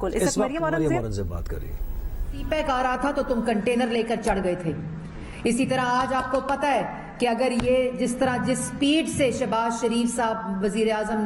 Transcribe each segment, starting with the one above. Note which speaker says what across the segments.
Speaker 1: اس وقت مریم اورنگ سے بات کر رہی ہے.
Speaker 2: سی پیک آ رہا تھا تو تم کنٹینر لے کر چڑھ گئے تھے. اسی طرح آج آپ کو پتا ہے کہ اگر یہ جس سپیڈ سے شہباز شریف صاحب وزیر اعظم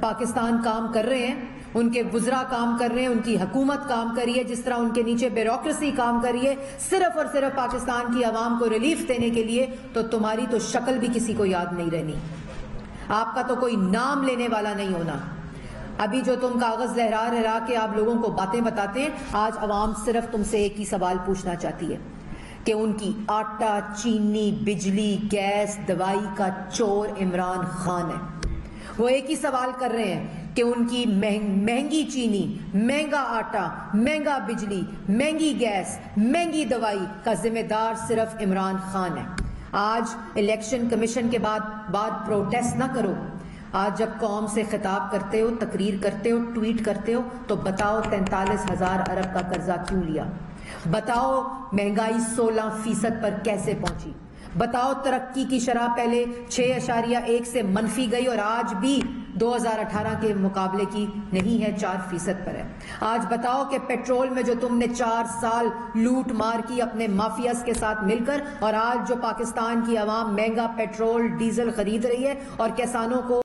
Speaker 2: پاکستان کام کر رہے ہیں، ان کے وزراء کام کر رہے ہیں، ان کی حکومت کام کر رہی ہے، جس طرح ان کے نیچے بیوروکریسی کام کر رہی ہے صرف اور صرف پاکستان کی عوام کو ریلیف دینے کے لیے، تو تمہاری تو شکل بھی کسی کو یاد نہیں رہنی، آپ کا تو کوئی نام لینے والا نہیں ہونا. ابھی جو تم کاغذ لہرا کے آپ لوگوں کو باتیں بتاتے ہیں، آج عوام صرف تم سے ایک ہی سوال پوچھنا چاہتی ہے کہ ان کی آٹا، چینی، بجلی، گیس، دوائی کا چور عمران خان ہے. وہ ایک ہی سوال کر رہے ہیں کہ ان کی مہنگی چینی، مہنگا آٹا، مہنگا بجلی، مہنگی گیس، مہنگی دوائی کا ذمہ دار صرف عمران خان ہے. آج الیکشن کمیشن کے بعد پروٹیسٹ نہ کرو. آج جب قوم سے خطاب کرتے ہو، تقریر کرتے ہو، ٹویٹ کرتے ہو، تو بتاؤ 43,000 ارب کا قرضہ کیوں لیا؟ بتاؤ مہنگائی 16% پر کیسے پہنچی؟ بتاؤ ترقی کی شرح پہلے 6.1 سے منفی گئی اور آج بھی 2018 کے مقابلے کی نہیں ہے، 4% پر ہے. آج بتاؤ کہ پیٹرول میں جو تم نے 4 سال لوٹ مار کی اپنے مافیاز کے ساتھ مل کر، اور آج جو پاکستان کی عوام مہنگا پیٹرول ڈیزل خرید رہی ہے اور کسانوں کو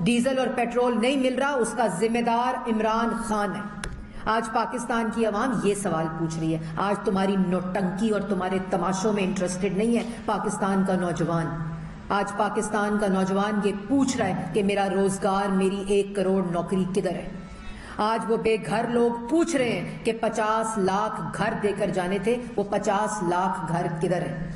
Speaker 2: ڈیزل اور پیٹرول نہیں مل رہا، اس کا ذمہ دار عمران خان ہے. آج پاکستان کی عوام یہ سوال پوچھ رہی ہے. آج تمہاری نوٹنکی اور تمہارے تماشوں میں انٹرسٹڈ نہیں ہے پاکستان کا نوجوان. آج پاکستان کا نوجوان یہ پوچھ رہا ہے کہ میرا روزگار، میری 1 کروڑ نوکری کدھر ہے؟ آج وہ بے گھر لوگ پوچھ رہے ہیں کہ 50 لاکھ گھر دے کر جانے تھے، وہ 50 لاکھ گھر کدھر ہے؟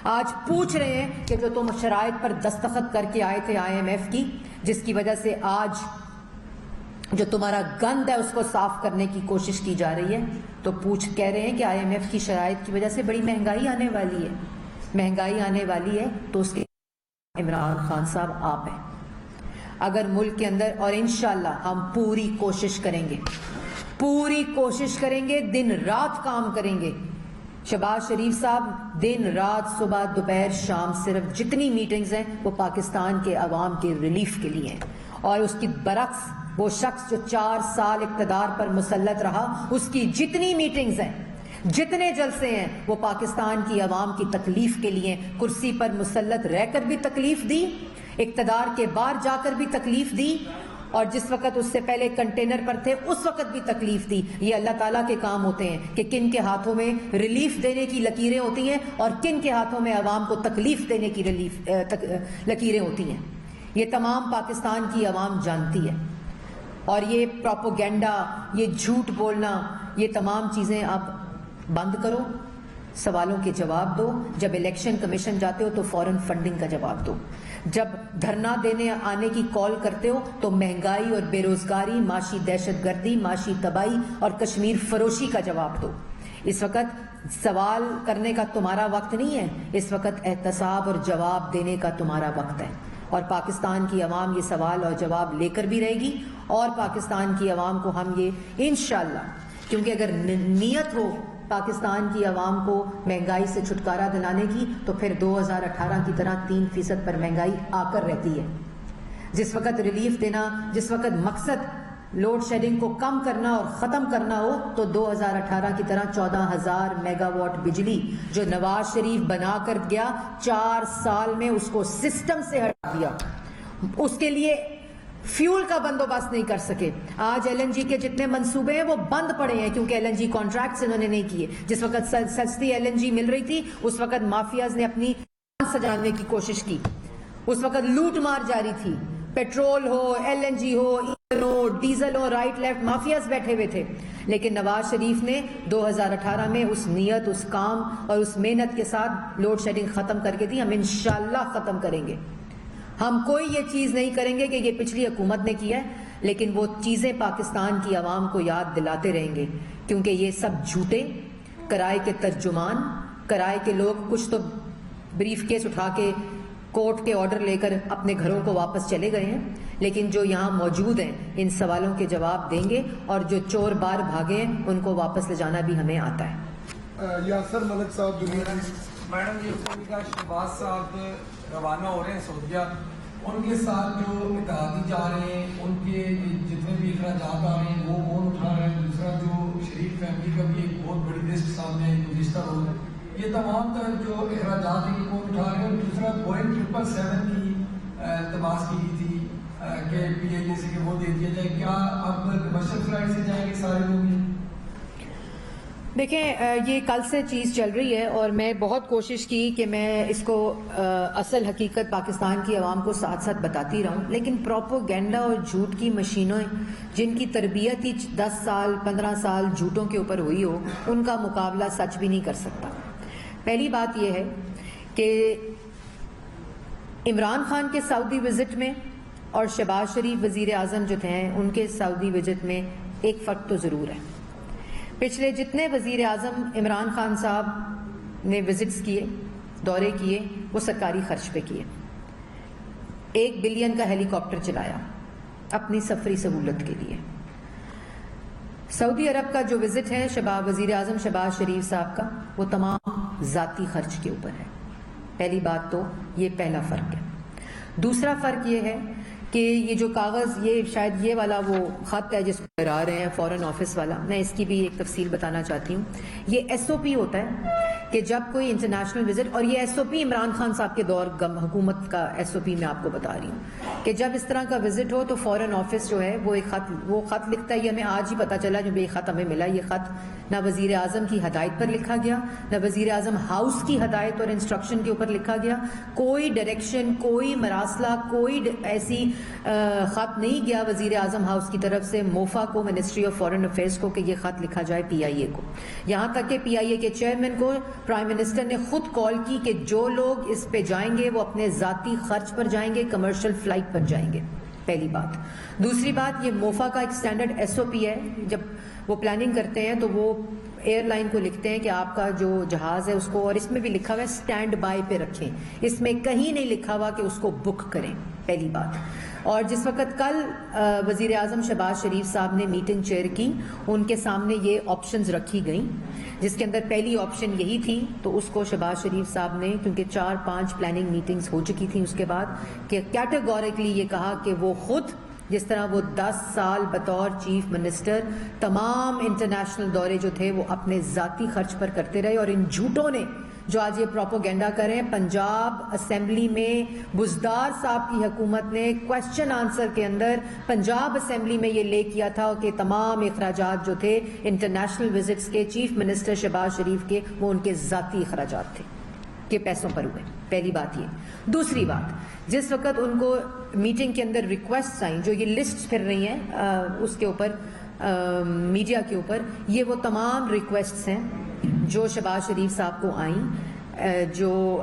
Speaker 2: آج پوچھ رہے ہیں کہ جو تم شرائط پر دستخط کر کے آئے تھے IMF کی، جس کی وجہ سے آج جو تمہارا گند ہے اس کو صاف کرنے کی کوشش کی جا رہی ہے، تو کہہ رہے ہیں کہ IMF کی شرائط کی وجہ سے بڑی مہنگائی آنے والی ہے. مہنگائی آنے والی ہے تو اس کے عمران خان صاحب آپ ہیں. اگر ملک کے اندر، اور انشاءاللہ ہم پوری کوشش کریں گے، دن رات کام کریں گے. شہباز شریف صاحب دن رات، صبح، دوپہر، شام، صرف جتنی میٹنگز ہیں وہ پاکستان کے عوام کے ریلیف کے لیے ہیں. اور اس کی برعکس وہ شخص جو 4 سال اقتدار پر مسلط رہا، اس کی جتنی میٹنگز ہیں، جتنے جلسے ہیں، وہ پاکستان کی عوام کی تکلیف کے لیے. کرسی پر مسلط رہ کر بھی تکلیف دی، اقتدار کے باہر جا کر بھی تکلیف دی، اور جس وقت اس سے پہلے کنٹینر پر تھے اس وقت بھی تکلیف دی. یہ اللہ تعالیٰ کے کام ہوتے ہیں کہ کن کے ہاتھوں میں ریلیف دینے کی لکیریں ہوتی ہیں اور کن کے ہاتھوں میں عوام کو تکلیف دینے کی لکیریں ہوتی ہیں. یہ تمام پاکستان کی عوام جانتی ہے. اور یہ پروپیگنڈا، یہ جھوٹ بولنا، یہ تمام چیزیں آپ بند کرو. سوالوں کے جواب دو. جب الیکشن کمیشن جاتے ہو تو فوراً فنڈنگ کا جواب دو. جب دھرنا دینے آنے کی کال کرتے ہو تو مہنگائی اور بے روزگاری، معاشی دہشت گردی، معاشی تباہی اور کشمیر فروشی کا جواب دو. اس وقت سوال کرنے کا تمہارا وقت نہیں ہے، اس وقت احتساب اور جواب دینے کا تمہارا وقت ہے. اور پاکستان کی عوام یہ سوال اور جواب لے کر بھی رہے گی. اور پاکستان کی عوام کو ہم یہ انشاءاللہ، کیونکہ اگر نیت ہو پاکستان کی عوام کو مہنگائی سے چھٹکارا دلانے کی، تو پھر 2018 کی طرح 3% پر مہنگائی آ کر رہتی ہے. جس وقت ریلیف دینا، جس وقت مقصد لوڈ شیڈنگ کو کم کرنا اور ختم کرنا ہو، تو 2018 کی طرح 14,000 میگا واٹ بجلی جو نواز شریف بنا کر گیا، 4 سال میں اس کو سسٹم سے ہٹا دیا. اس کے لیے فیول کا بندوبست نہیں کر سکے. آج LNG کے جتنے منصوبے ہیں وہ بند پڑے ہیں کیونکہ LNG کانٹریکٹس انہوں نے نہیں کیے. جس وقت سستی LNG مل رہی تھی اس وقت مافیاز نے اپنی سجانے کی کوشش کی. اس وقت لوٹ مار جاری تھی. پیٹرول ہو، LNG ہو، ڈیزل ہو، رائٹ لیفٹ مافیاز بیٹھے ہوئے تھے. لیکن نواز شریف نے 2018 میں اس نیت، اس کام اور اس محنت کے ساتھ لوڈ شیڈنگ ختم کر کے دی. ہم انشاءاللہ ختم کریں گے. ہم کوئی یہ چیز نہیں کریں گے کہ یہ پچھلی حکومت نے کیا ہے، لیکن وہ چیزیں پاکستان کی عوام کو یاد دلاتے رہیں گے. کیونکہ یہ سب جھوٹے کرائے کے ترجمان، کرائے کے لوگ کچھ تو بریف کیس اٹھا کے کورٹ کے آرڈر لے کر اپنے گھروں کو واپس چلے گئے ہیں، لیکن جو یہاں موجود ہیں ان سوالوں کے جواب دیں گے. اور جو چور بار بھاگے ہیں ان کو واپس لے جانا بھی ہمیں آتا ہے.
Speaker 3: یاسر ملک صاحب
Speaker 4: میڈم یہ شہباز صاحب روانہ ہو رہے ہیں سعودیہ،
Speaker 3: ان کے ساتھ جو اتحادی جا رہے ہیں ان کے جتنے بھی اخراجات آ رہے ہیں وہ کون اٹھا رہے ہیں. دوسرا جو شریف فیملی کا بھی ایک بہت بڑی لسٹ سامنے ہے گزشتہ روز. یہ تمام تر جو اخراجات ہیں یہ کون اٹھا رہے ہیں. اور دوسرا بوئنگ 777 کی التماس کی گئی تھی کہ پی آئی اے سے کہ وہ دے دیا جائے. کیا اب کمرشل فلائٹ سے جائیں گے سارے لوگ؟
Speaker 2: دیکھیں یہ کل سے چیز چل رہی ہے اور میں بہت کوشش کی کہ میں اس کو اصل حقیقت پاکستان کی عوام کو ساتھ ساتھ بتاتی رہوں, لیکن پروپیگنڈا اور جھوٹ کی مشینیں جن کی تربیت ہی 10 سال 15 سال جھوٹوں کے اوپر ہوئی ہو, ان کا مقابلہ سچ بھی نہیں کر سکتا. پہلی بات یہ ہے کہ عمران خان کے سعودی وزٹ میں اور شہباز شریف وزیر اعظم جو تھے ان کے سعودی وزٹ میں ایک فرق تو ضرور ہے. پچھلے جتنے وزیر اعظم عمران خان صاحب نے وزٹس کیے, دورے کیے, وہ سرکاری خرچ پہ کیے. 1 بلین کا ہیلی کاپٹر چلایا اپنی سفری سہولت کے لیے. سعودی عرب کا جو وزٹ ہے وزیر اعظم شہباز شریف صاحب کا, وہ تمام ذاتی خرچ کے اوپر ہے. پہلی بات تو یہ پہلا فرق ہے. دوسرا فرق یہ ہے کہ یہ جو کاغذ, یہ شاید یہ والا وہ خط ہے جس کو کرا رہے ہیں فورن آفس والا, میں اس کی بھی ایک تفصیل بتانا چاہتی ہوں. یہ ایس او پی ہوتا ہے کہ جب کوئی انٹرنیشنل وزٹ, اور یہ ایس او پی عمران خان صاحب کے دور حکومت کا ایس او پی میں آپ کو بتا رہی ہوں کہ جب اس طرح کا وزٹ ہو تو فورن آفس جو ہے وہ خط لکھتا ہے. یہ ہمیں آج ہی پتا چلا جب یہ خط ہمیں ملا. یہ خط نہ وزیر اعظم کی ہدایت پر لکھا گیا, نہ وزیر اعظم ہاؤس کی ہدایت اور انسٹرکشن کے اوپر لکھا گیا. کوئی ڈائریکشن, کوئی مراسلہ, کوئی ایسی خط نہیں گیا وزیر اعظم ہاؤس کی طرف سے موفا کو, منسٹری آف فارن افیئرس کو, کہ یہ خط لکھا جائے پی آئی اے کو. یہاں تک کہ پی آئی اے کے چیئرمین کو پرائم منسٹر نے خود کال کی کہ جو لوگ اس پہ جائیں گے وہ اپنے ذاتی خرچ پر جائیں گے, کمرشل فلائٹ پر جائیں گے. پہلی بات. دوسری بات, یہ موفا کا ایک سٹینڈرڈ ایس او پی ہے. جب وہ پلاننگ کرتے ہیں تو وہ ایئر لائن کو لکھتے ہیں کہ آپ کا جو جہاز ہے اس کو, اور اس میں بھی لکھا ہوا ہے اسٹینڈ بائی پہ رکھیں, اس میں کہیں نہیں لکھا ہوا کہ اس کو بک کریں. پہلی بات. اور جس وقت کل وزیر اعظم شہباز شریف صاحب نے میٹنگ چیئر کی, ان کے سامنے یہ آپشنز رکھی گئیں جس کے اندر پہلی آپشن یہی تھی, تو اس کو شہباز شریف صاحب نے, کیونکہ 4-5 پلاننگ میٹنگز ہو چکی تھیں اس کے بعد, کہ کیٹیگوریکلی یہ کہا کہ وہ خود, جس طرح وہ 10 سال بطور چیف منسٹر تمام انٹرنیشنل دورے جو تھے وہ اپنے ذاتی خرچ پر کرتے رہے. اور ان جھوٹوں نے جو آج یہ پروپیگنڈا کریں, پنجاب اسمبلی میں بزدار صاحب کی حکومت نے کوشچن آنسر کے اندر پنجاب اسمبلی میں یہ لے کیا تھا کہ تمام اخراجات جو تھے انٹرنیشنل وزٹس کے چیف منسٹر شہباز شریف کے, وہ ان کے ذاتی اخراجات تھے کے پیسوں پر ہوئے. پہلی بات یہ. دوسری بات, جس وقت ان کو میٹنگ کے اندر ریکویسٹ آئیں, جو یہ لسٹ پھر رہی ہیں اس کے اوپر میڈیا کے اوپر, یہ وہ تمام ریکویسٹس ہیں جو شہباز شریف صاحب کو آئیں, جو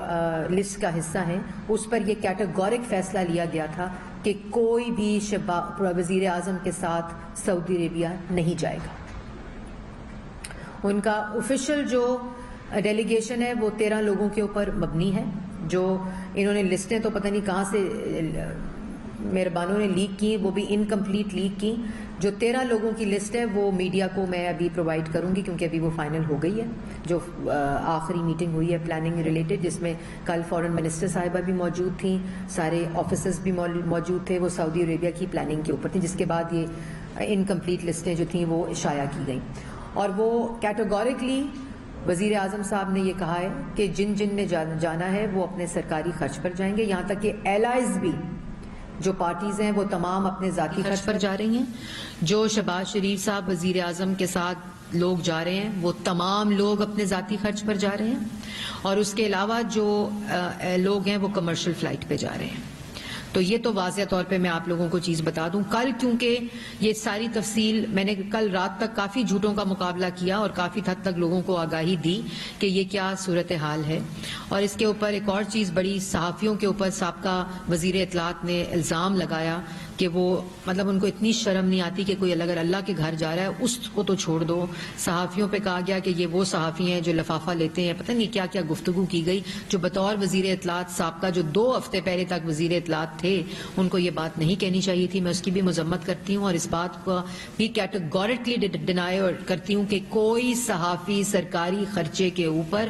Speaker 2: لسٹ کا حصہ ہیں. اس پر یہ کیٹیگورک فیصلہ لیا گیا تھا کہ کوئی بھی وزیر اعظم کے ساتھ سعودی عربیہ نہیں جائے گا. ان کا آفیشیل جو ڈیلیگیشن ہے وہ 13 لوگوں کے اوپر مبنی ہے. جو انہوں نے لسٹیں تو پتہ نہیں کہاں سے مہربانوں نے لیک کی, وہ بھی انکمپلیٹ لیک کی. جو 13 لوگوں کی لسٹ ہے وہ میڈیا کو میں ابھی پرووائڈ کروں گی, کیونکہ ابھی وہ فائنل ہو گئی ہے. جو آخری میٹنگ ہوئی ہے پلاننگ ریلیٹڈ, جس میں کل فارن منسٹر صاحبہ بھی موجود تھیں, سارے آفیسرز بھی موجود تھے, وہ سعودی عربیہ کی پلاننگ کے اوپر تھیں, جس کے بعد یہ انکمپلیٹ لسٹیں جو تھیں وہ شائع کی گئیں. اور وہ کیٹیگوریکلی وزیر اعظم صاحب نے یہ کہا ہے کہ جن نے جانا ہے وہ اپنے سرکاری خرچ پر جائیں گے. یہاں تک کہ ایلائز بھی جو پارٹیز ہیں وہ تمام اپنے ذاتی خرچ پر جا رہی ہیں. جو شہباز شریف صاحب وزیر اعظم کے ساتھ لوگ جا رہے ہیں وہ تمام لوگ اپنے ذاتی خرچ پر جا رہے ہیں. اور اس کے علاوہ جو لوگ ہیں وہ کمرشل فلائٹ پہ جا رہے ہیں. تو یہ تو واضح طور پہ میں آپ لوگوں کو چیز بتا دوں. کل کیونکہ یہ ساری تفصیل میں نے کل رات تک کافی جھوٹوں کا مقابلہ کیا اور کافی حد تک لوگوں کو آگاہی دی کہ یہ کیا صورتحال ہے. اور اس کے اوپر ایک اور چیز بڑی, صحافیوں کے اوپر سابقہ وزیر اطلاعات نے الزام لگایا کہ وہ مطلب ان کو اتنی شرم نہیں آتی کہ کوئی اگر اللہ کے گھر جا رہا ہے اس کو تو چھوڑ دو. صحافیوں پہ کہا گیا کہ یہ وہ صحافی ہیں جو لفافہ لیتے ہیں, پتہ نہیں کیا کیا گفتگو کی گئی. جو بطور وزیر اطلاعات سابقہ جو 2 ہفتے پہلے تک وزیر اطلاعات تھے, ان کو یہ بات نہیں کہنی چاہیے تھی. میں اس کی بھی مذمت کرتی ہوں اور اس بات کو بھی کیٹیگوریکلی ڈینائی کرتی ہوں کہ کوئی صحافی سرکاری خرچے کے اوپر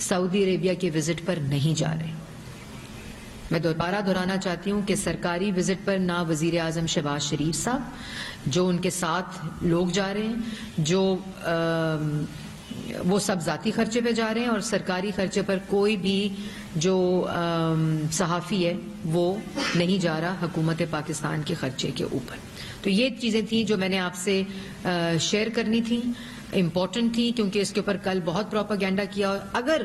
Speaker 2: سعودی عربیہ کے وزٹ پر نہیں جا رہے. میں دوبارہ دہرانا چاہتی ہوں کہ سرکاری وزٹ پر نہ وزیر اعظم شہباز شریف صاحب، جو ان کے ساتھ لوگ جا رہے ہیں، جو وہ سب ذاتی خرچے پہ جا رہے ہیں، اور سرکاری خرچے پر کوئی بھی جو صحافی ہے وہ نہیں جا رہا حکومت پاکستان کے خرچے کے اوپر. تو یہ چیزیں تھیں جو میں نے آپ سے شیئر کرنی تھیں، امپورٹنٹ تھی، کیونکہ اس کے اوپر کل بہت پروپیگنڈا کیا. اور اگر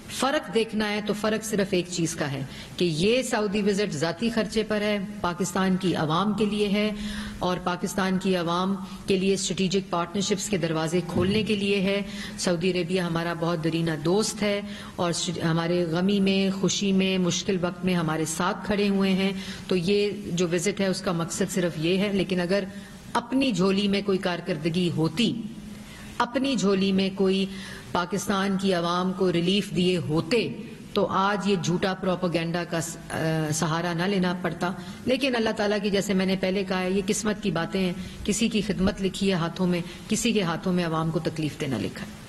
Speaker 2: فرق دیکھنا ہے تو فرق صرف ایک چیز کا ہے کہ یہ سعودی وزٹ ذاتی خرچے پر ہے، پاکستان کی عوام کے لیے ہے، اور پاکستان کی عوام کے لیے اسٹریٹجک پارٹنرشپس کے دروازے کھولنے کے لیے ہے. سعودی عربیہ ہمارا بہت درینہ دوست ہے اور ہمارے غمی میں، خوشی میں، مشکل وقت میں ہمارے ساتھ کھڑے ہوئے ہیں. تو یہ جو وزٹ ہے اس کا مقصد صرف یہ ہے. لیکن اگر اپنی جھولی میں کوئی کارکردگی ہوتی، اپنی جھولی میں کوئی پاکستان کی عوام کو ریلیف دیے ہوتے، تو آج یہ جھوٹا پروپیگنڈا کا سہارا نہ لینا پڑتا. لیکن اللہ تعالیٰ کی، جیسے میں نے پہلے کہا ہے، یہ قسمت کی باتیں ہیں. کسی کی خدمت لکھی ہے ہاتھوں میں، کسی کے ہاتھوں میں عوام کو تکلیف دینا لکھا ہے.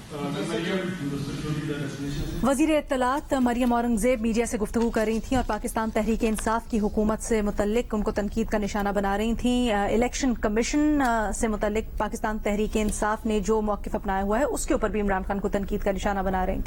Speaker 4: وزیر اطلاعات مریم اورنگزیب میڈیا سے گفتگو کر رہی تھیں اور پاکستان تحریک انصاف کی حکومت سے متعلق ان کو تنقید کا نشانہ بنا رہی تھیں. الیکشن کمیشن سے متعلق پاکستان تحریک انصاف نے جو موقف اپنایا ہوا ہے اس کے اوپر بھی عمران خان کو تنقید کا نشانہ بنا رہی تھیں.